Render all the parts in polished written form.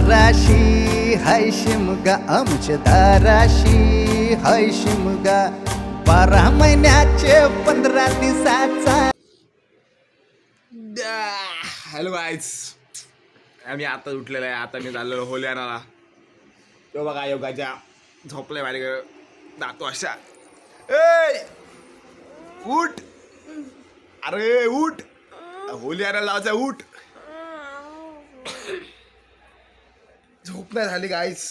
दाराशी हाय शिमगा आमच्या दाराशी हाय शिमगा 12 महिन्याचे 15 दिवसाचा. हॅलो गाईज, आम्ही आता उठलेलो आहे. आता मी चाललेलो होली आणायला. तो बघा योगाच्या झोपलाय माझ्याकडे दातो अशा. ए उठ, अरे उठ, होली आणायला लावायचा, उठ. झोप नाही झाली गाईज,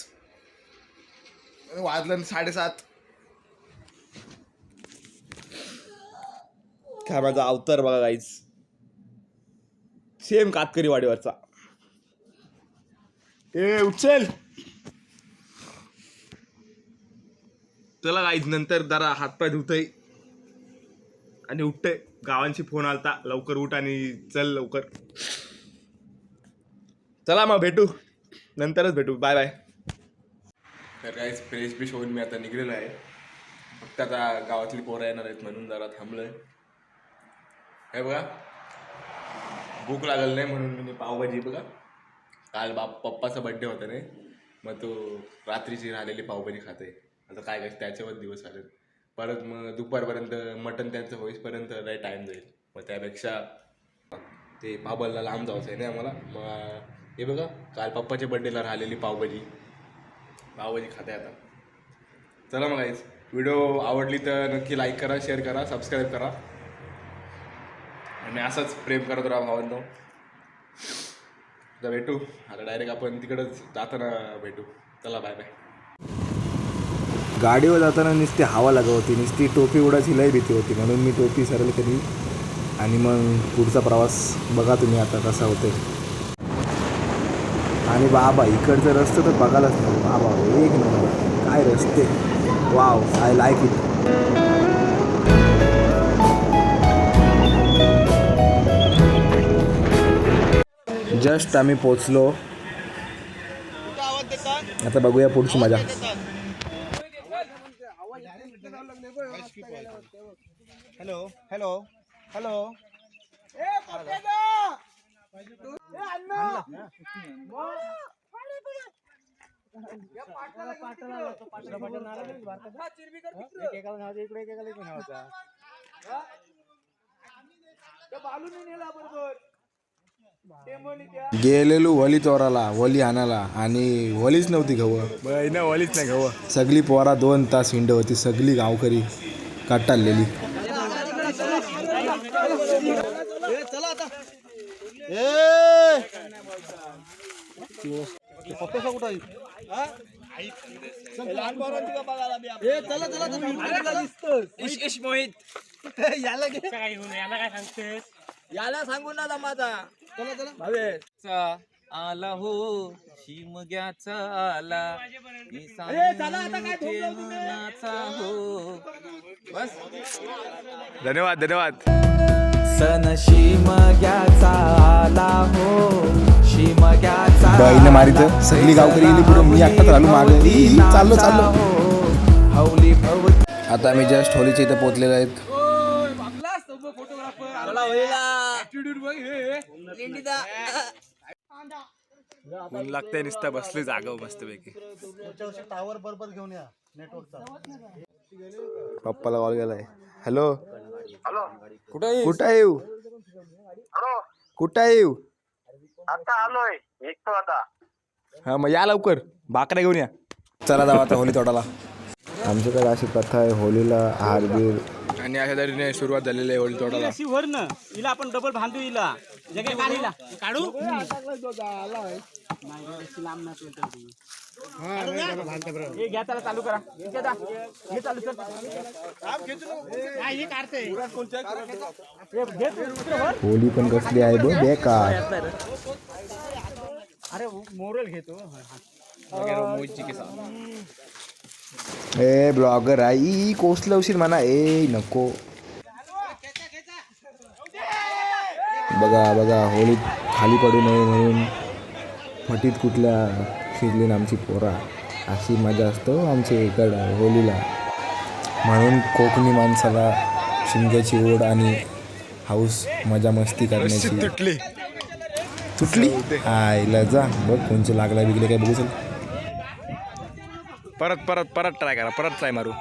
वाजलं 7:30. काय माझा अवतार बघा गाईज, सेम कातकरी वाडीवरचा. ए उचल चला गाईज, नंतर जरा हातपाय धुतय आणि उठतय. गावांशी फोन आलता, लवकर उठ आणि चल लवकर. चला मग भेटू, नंतरच भेटू, बाय बाय. तर गाईज फ्रेश बिश होऊन मी आता निघलेलो आहे. फक्त आता गावातली पोरं येणार आहेत म्हणून जरा थांबलोय. हे बघा, भूक लागल नाही म्हणून मी पावभाजी, बघा काल पप्पाचा बड्डे होता नाही, मग तो रात्रीची राहिलेली पावभाजी खाते. आता काय काय त्याच्यावर दिवस आले, परत मग दुपारपर्यंत मटण त्यांचं होईपर्यंत लय टाईम जाईल. मग त्यापेक्षा ते पावभाजीला लांब जायचं आहे ना आम्हाला. मग हे बघा, काल पप्पाच्या बड्डेला राहिलेली पावभाजी खाते आता. चला मग गाईज, व्हिडिओ आवडली तर नक्की लाईक करा, शेअर करा, सबस्क्राईब करा आणि असंच प्रेम करत राहा भावांनो. आता भेटू, आता डायरेक्ट आपण तिकडंच जाताना भेटू. चला बाय बाय. गाडीवर जाताना नुसती हवा लागत होती, नुसती टोपी उडायची लय भीती होती, म्हणून मी टोपी सरळ केली. आणि मग पुढचा प्रवास बघा तुम्ही आता कसा होतोय. आणि बाबा इकडचं रस्ते तर बघायलाच नाही बाबा, एक नंबर काय रस्ते, wow, I like it. Just आम्ही पोचलो, आता बघूया पुढची मजा. Hello hello hello. गेलेलो वली चोराला, वली आणायला, आणि वलीच नव्हती गवं. ना वलीच नाही गवं. सगळी पोरा 2 तास हिंड होती, सगळी गावकरी काटाळलेली. याला सांगू ना दमाचा. चला आला हो शिमग्याचा आला, मनाचा हो. बस, धन्यवाद धन्यवाद. सण शिमग्याचा आला हो, शिमग्याचा बाईने मारित सगळी गावकरी गेली पुढे, मी एकटाच राहिलो मागे. चाललो हौली भव. आता आम्ही जस्ट होलीच्या इथे पोहोचलेलो आहेत. ऊन लागतंय, नुसतं बसले जागा मस्तपैकी. टावर बरोबर घेऊन या नेटवर्कचा. पप्पाला कॉल केलाय. हॅलो, कुठं आहे येऊ, कुठं आहे येऊ. आता आलोय, निघतो आता. हा मग या लवकर, भाकऱ्या घेऊन या. चला जाऊ आता होली तोडाला. आमच्याकडे अशी प्रथा आहे, होलीला हारबीर. आणि अशा तऱ्हेने सुरुवात झालेली आहे होळी तोडाला. हिला आपण डबल बांधू, हिला काढू. घ्या त्याला चालू करा. होली पण कसली आहे बघ बेकार. अरे मोरल घेतो. ए ब्लॉगर आई कोसलवशील म्हणा. ए नको, बघा होलीत खाली पडू नये म्हणून फटीत कुठल्या शिरलीन आमची पोरा. अशी मजा असतो आमच्या इकडं होलीला. म्हणून कोकणी माणसाला शिमग्याची ओढ आणि हाऊस, मजा मस्ती करण्याची. तुटली आईला जा बघ कोणचं लागला बिगले काय बघू चल. परत परत परत ट्राय करा, परत ट्राय मारू.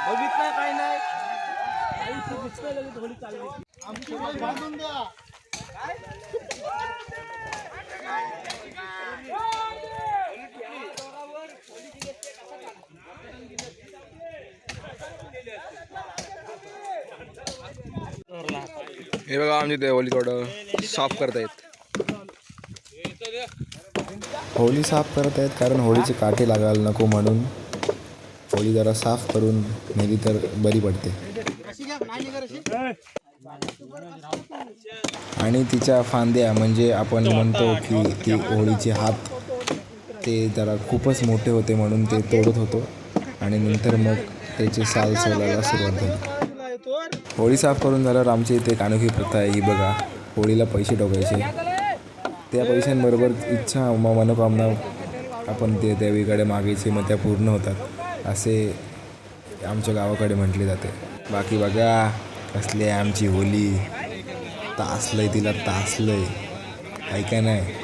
बघितलं काय नाही थोडी चालली. बांधून द्या. हे बघा आमची ते होली थोडं साफ करतायत. होळी साफ करत आहेत कारण होळीचे काटे लागायला नको म्हणून होळी जरा साफ करून नेली तर बरी पडते. आणि तिच्या फांद्या म्हणजे आपण म्हणतो की ती होळीचे हात ते जरा खूपच मोठे होते म्हणून ते तोडत होतो आणि नंतर मग त्याचे साल सोलायला सुरुवात झाली. होळी साफ करून झाल्यावर आमच्या इथे एक अनोखी प्रथा आहे ही बघा. होळीला पैसे ठोकायचे, त्या पैशांबरोबर इच्छा मनोकामना आपण ते देवीकडे मागायचे, मग त्या पूर्ण होतात असे आमच्या गावाकडे म्हटले जाते. बाकी बघा कसली आहे आमची होळी, तासलंय तिला तासलंय ऐका नाही.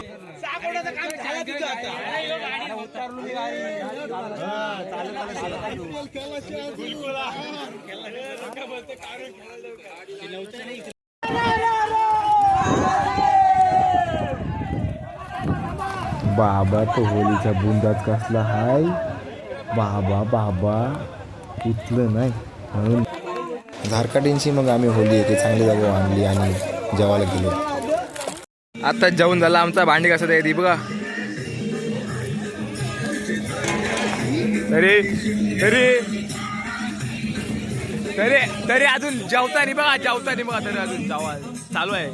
बाबा तो होळीच्या बुंदात कसला हाय बाबा बाबा इथलं नाही म्हणून झारकाटींची मग आम्ही होळी येते चांगली जागा आणली आणि जेवायला गेलो. आता जेवण झालं आमचा, भांडी कसं येते बघा. तरी तरी तरी तरी अजून जेवतानी बघा तरी अजून जावा चालू आहे.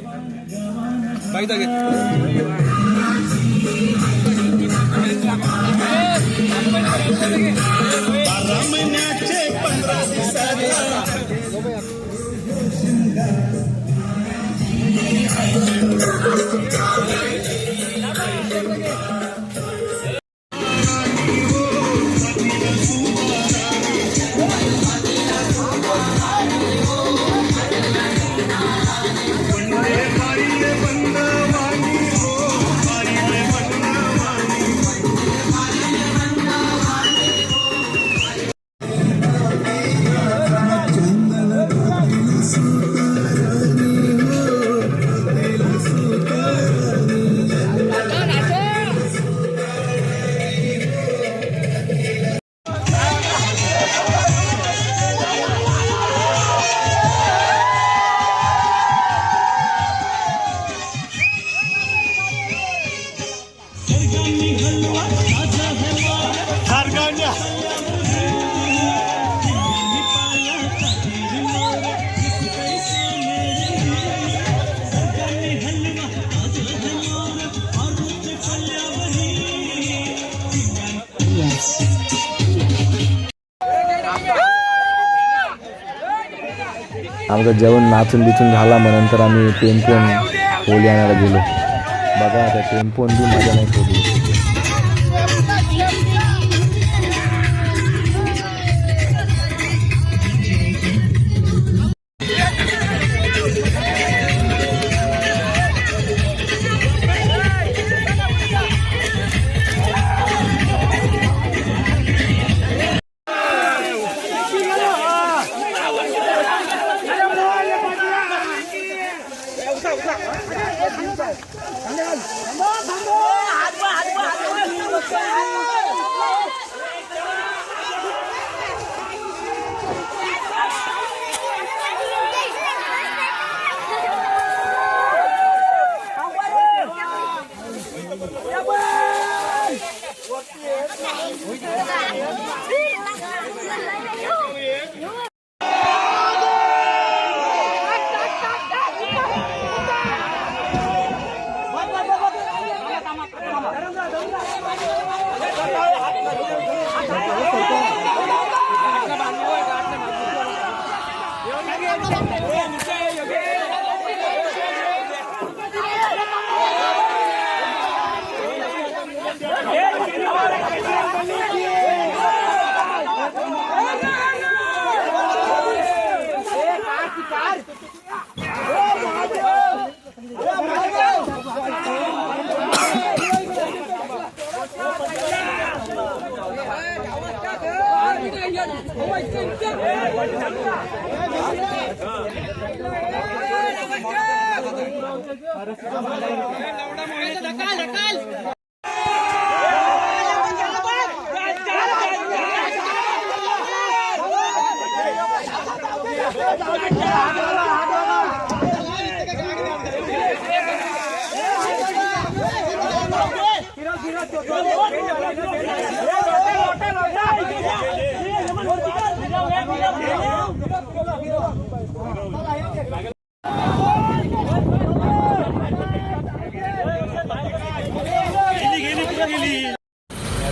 आमचं जेवण नाचून बिचून झाला मग नंतर आम्ही टेम्पोन होळी आणायला गेलो. बघा त्या टेम्पोन बी मजा नाही सोडली.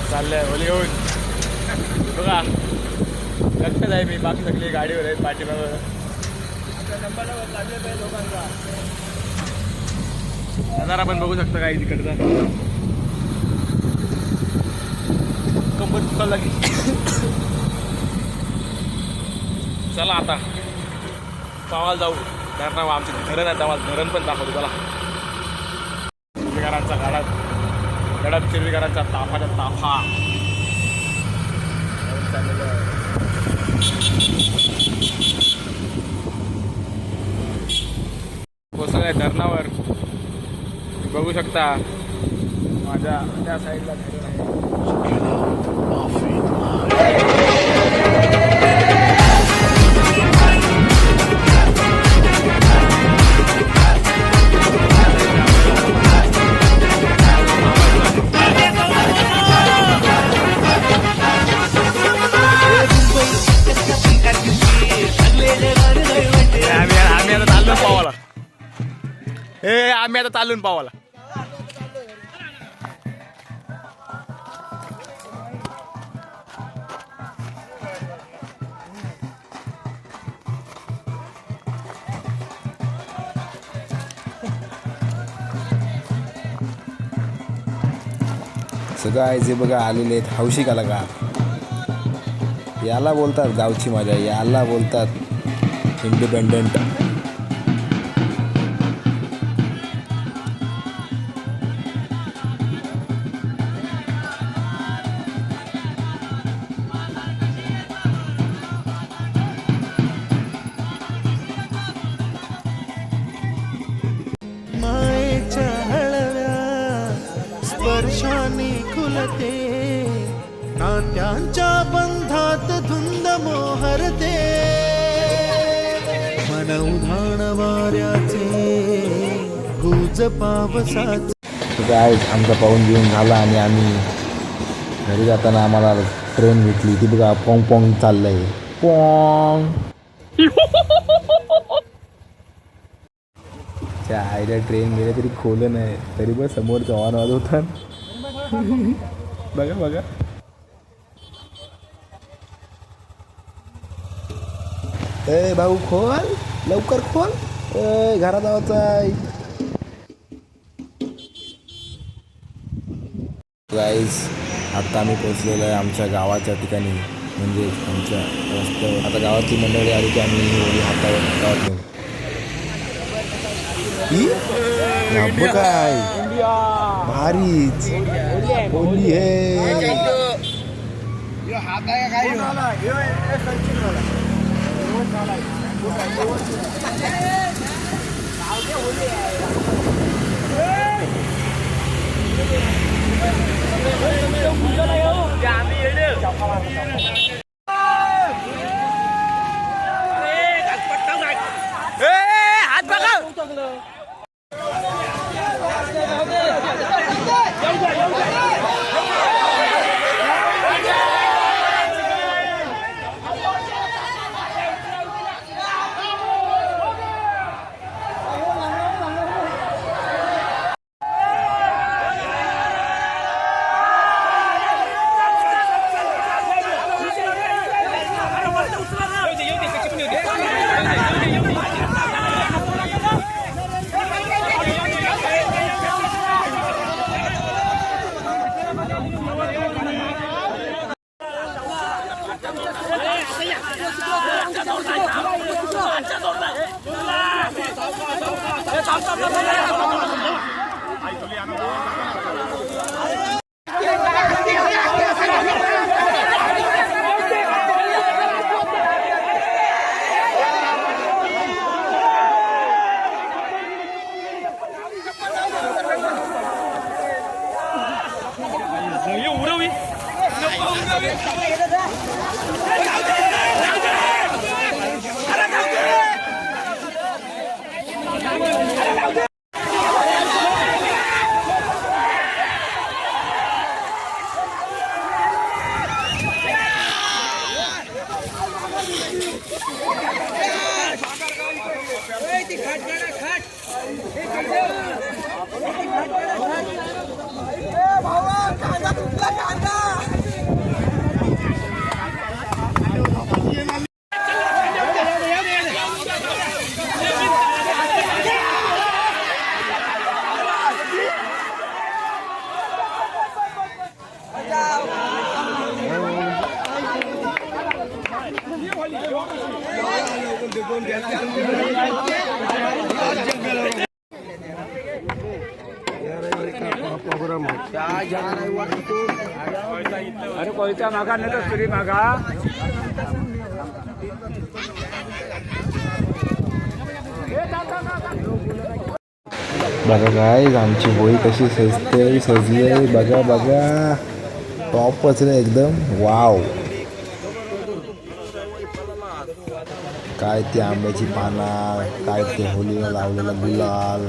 चाललंय ओली घेऊन बघा लक्षात आहे मी बाकी सगळी गाडीवर आहेत पाठीमागं नजारा पण बघू शकता काही तिकडचा कंपनी चालला की चला आता पावाला जाऊ धरणावर आमचे धरण आहे तेव्हा धरण पण दाखवतो चला चिरविकारांचा गाडात गडात चिरविकारांचा ताफाचा ताफा पोचलो आहे धरणावर बघू शकता माझ्या त्या साईडला धरण आहे आम्ही आता चालून पावाला सगळं आहे जे बघा आलेले आहेत हौशी कलाकार याला बोलतात गावची मजा याला बोलतात इंडिपेंडंट मायेच्या हळव्या स्पर्शाने खुलते नात्यांच्या बंधात धुंद मोहरते मन उधाण वाऱ्याचे गुज पावसाचे काय आमचा पाहून घेऊन झाला आणि आम्ही घरी जाताना आम्हाला ट्रेन भेटली ती बघा पॉंग पॉंग चाललंय पॉंग त्या आईला ट्रेन गेले तरी खोलं नाही तरी बघ समोरचा हॉर्न वाजवतात बघा बघा ए भाऊ खोल लवकर खोल ए घरात जायचं आहे गाईज आता आम्ही पोचलेलो आहे आमच्या गावाच्या ठिकाणी म्हणजे आमच्या रस्त्यावर आता गावातली मंडळी आली की आम्ही होळी हातावर गावात नेऊ काय भारीच होली आहे हात बघा अरे कोयता मागा नाही तर सुरी मागा. बघा काय आमची होळी कशी सजली आहे. बघा बघा टॉपच रे एकदम. वाव. काय ते आंब्याची पाना, काय ते होळीला लावलेला गुलाल,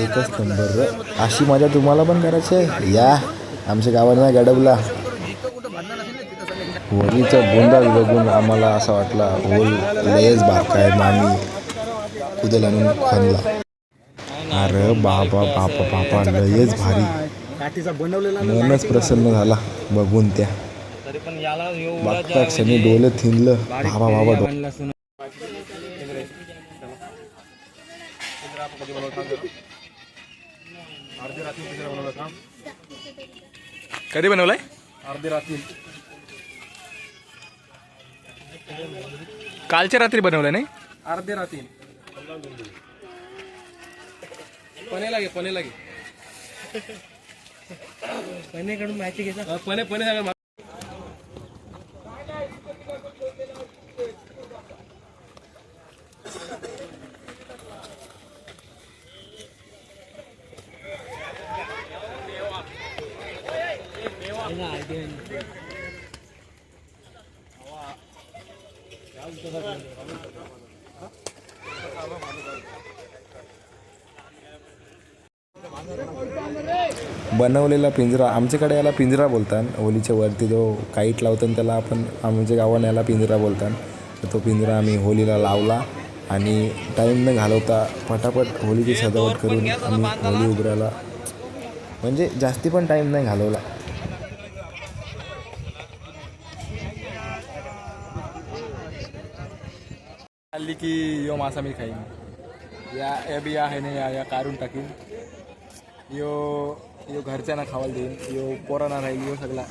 एकच नंबर रे. अशी मजा तुम्हाला पण करायची आहे या आमच्या गावाला गडबला. होळीचा गोंधळ बघून आम्हाला असं वाटला होल लयच बारका आहे. आम्ही कुदल आणून खणला. अरे बाबा बापा बापा लयच भारी. मनच प्रसन्न झाला बघून त्या. बघता क्षणी डोले थिंडलं. बाबा बाबा कधी बनवलाय? अर्धी रात्री. कालच्या रात्री बनवलाय नाही? अर्धे रात्री. पणे लागे पणेकडून माहिती घ्यायचा. पणे सांगा. बनवलेला पिंजरा. आमच्याकडे याला पिंजरा बोलतात. होलीच्या वरती जो काईट लावतात त्याला आपण आमच्या गावाने याला पिंजरा बोलतात. तर तो पिंजरा आम्ही होलीला लावला आणि टाईम न घालवता फटाफट होलीची सजावट करून आम्ही होली उभरायला म्हणजे जास्ती पण टाईम नाही घालवला. आली की यो मासा मी खाईन. या बिया आहे ना या काढून टाकीन. यो घरच्यांना खावायला देईन. यो पोरांना राहील. यो सगळा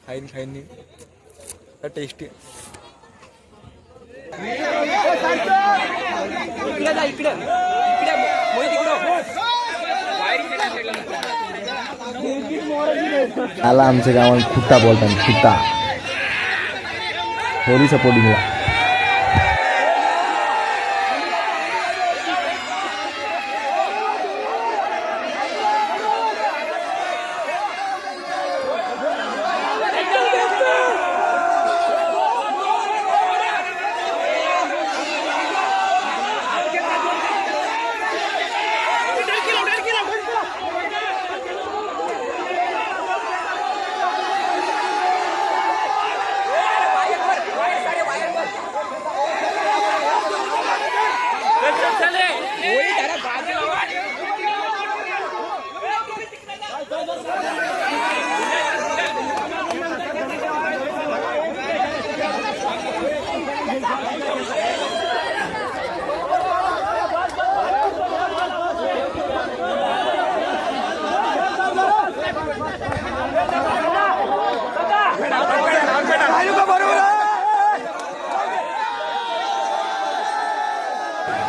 खाईन तर टेस्टी. त्याला आमच्या गावात खुट्टा बोलतात. खुट्टा होलीच्या पोडिंगला.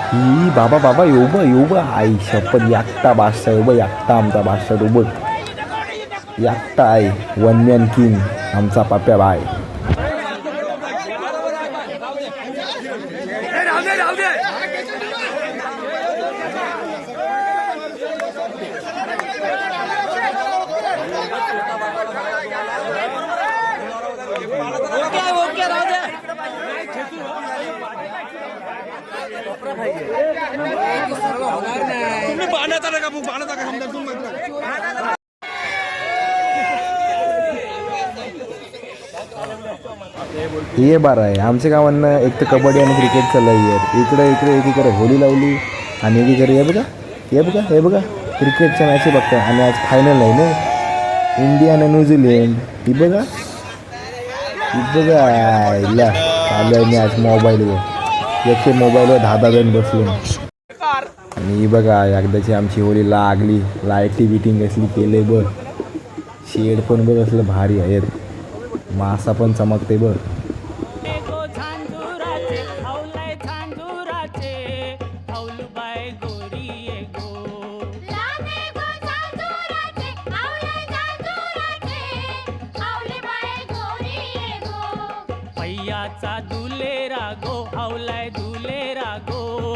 ही बाबा बाबा योबा आई शपथ याकटा बादशाह योबा याकटा आमचा बादशाह रोबट याकटा आहे. वन मॅन किंग आमचा पाप्या बाय. हे बरं आहे. आमच्या गावांना एक तर कबड्डी आणि क्रिकेट चाललं आहे. इकडे एकीकडे होली लावली आणि हे बघा हे बघा क्रिकेटच्या मॅची बघता आणि आज फायनल आहे ना इंडिया आणि न्यूझीलंड. ही बघा आईला चालू आहे मी आज मोबाईलवर एके मोबाईलवर 10 जण बसलो. आणि ही बघा एकदाची आमची होळी लागली लाईटी बिटिंग असली केले बघ. शेड पण बघ असलं भारी आहेत मासा पण चमकते बघ.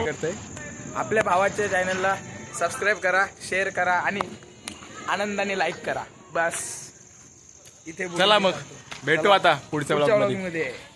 करतोय आपल्या भावाच्या चॅनलला सबस्क्राईब करा, शेअर करा आणि आनंदाने लाईक करा. बस इथे चला मग भेटू आता पुढच्या पुढच्या ब्लॉगमध्ये. व्लॉगमध्ये.